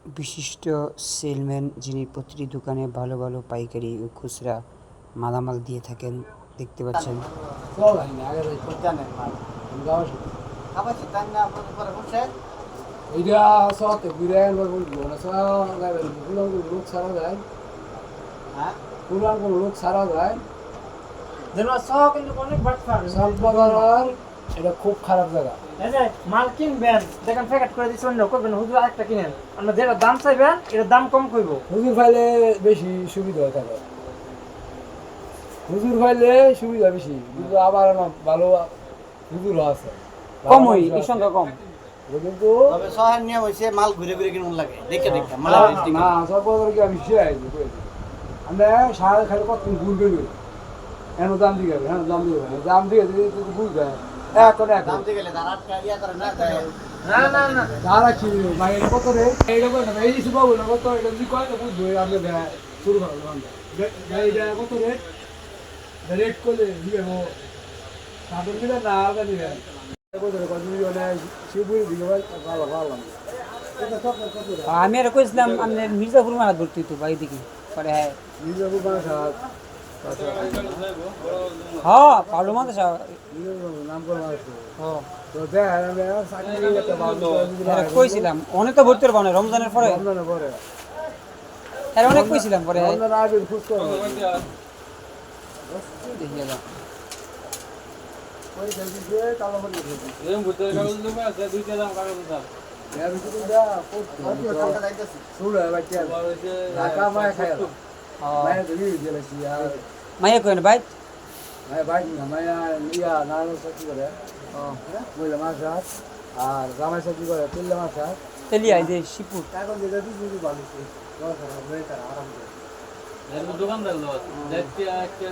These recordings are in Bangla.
বিশিষ্ট সেলম্যান যিনি প্রতিটি দোকানে ভালো ভালো পাইকারি ও খুচরা মালামাল দিয়ে থাকেন, দেখতে পাচ্ছেন। এইটা সতে বিরান বলবো না লোক সারা যায়। হ্যাঁ পুরান কোন লোক সারা যায় যেন সব কিন্তু অনেক বাটফার সব বাজার। এটা খুব খারাপ জায়গা। এই যে মাল কিনবেন দেখেন প্যাকেট করে দিচ্ছি অন্য করবেন হুজুর আরেকটা কিনেন আমরা যেটা দাম চাইবেন এটার দাম কম কইব হুজুর ফাইলে বেশি সুবিধা হয় থাকে। হুজুর ফাইলে সুবিধা বেশি, কিন্তু আবার আমার ভালো হুজুরও আছে, কম ওই এই সংখ্যা কম। কিন্তু তবে শহর নিয়ম হইছে মাল ঘুরে ঘুরে কিনুন লাগে দেখে দেখে মাল না সব বাজার কি আমি শিয়াই আমরা সারা খালি কত ঘুরবে এন দাম দিয়ে গেবে। হ্যাঁ দাম দিয়ে গেবে, দাম দিয়ে বুঝবে এখন দাম দিয়ে গেলে তার আটকা ইয়া করে না তাই না না না তারা কি ভাই কত রে এইটা কত এই যে বাবু না কত এটা যদি কয় তো বুঝবো আপনি শুরু করো এইটা কত রেট রেট করলে দিবে ও সাধন দিলে না আলাদা দিবে কত রে কত দিবে শিবপুরি দিবে ভালো ভালো। আমি আর কইছিলাম আপনার মির্জাপুর মারা ধরতে তো ভাই দেখি পরে। হ্যাঁ মির্জাপুর বাসা হ্যাঁ ভালো মাথা নাম করে তো দেখ কইছিলাম অনেক তো ভর্তি পারবো না রমজানের পরে। পরে হ্যাঁ অনেক কইছিলাম পরে। আগে খুশ করো দেখি এবার। ওই জলদি কালো করে এরকম ভূতের কাগজ দেবে আছে দুইটা দাম কাগজ দাম এর ভিতরে যা ঠান্ডা যাইতেছে শুরু হয় বাচ্চা ঢাকা মায় খায় মায় ধরি দিলে কি আর মাইয়া কইন ভাই। মায় ভাই না মায় ইয়া নানা সবজি করে বইলা মাছ ভাত আর জামাই সবজি করে তেলে মাছ ভাত তেলিয়া এই যে শিবপুর। এখন যেটা দিছি ভালো আছে আরাম করে এর দোকান দেখলো দেখতে একটা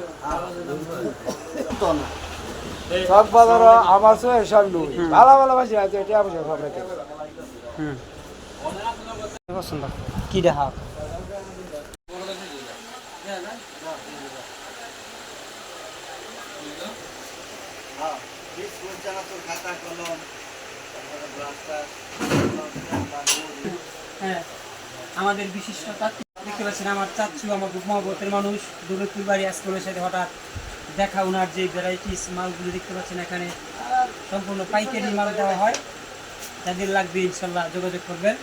তো না সব বাজার আমার সে সব নই ভালো ভালো বাসি আছে এটা আমি সব রেখে হুম পছন্দ কি দেখা হ্যাঁ বিস্কুট জানা তোর খাতা কলম তারপরে ব্রাশটা হ্যাঁ আমাদের বিশিষ্ট চাচু দেখতে পাচ্ছেন। আমার চাচু আমার মহব্বতের মানুষ দৌলতপুর বাড়ি আজকে ওনার সাথে হঠাৎ দেখা। ওনার যে ভ্যারাইটিস মালগুলো দেখতে পাচ্ছেন এখানে সম্পূর্ণ পাইকারি মাল দেওয়া হয়। যাদের লাগবে ইনশাল্লাহ যোগাযোগ করবেন।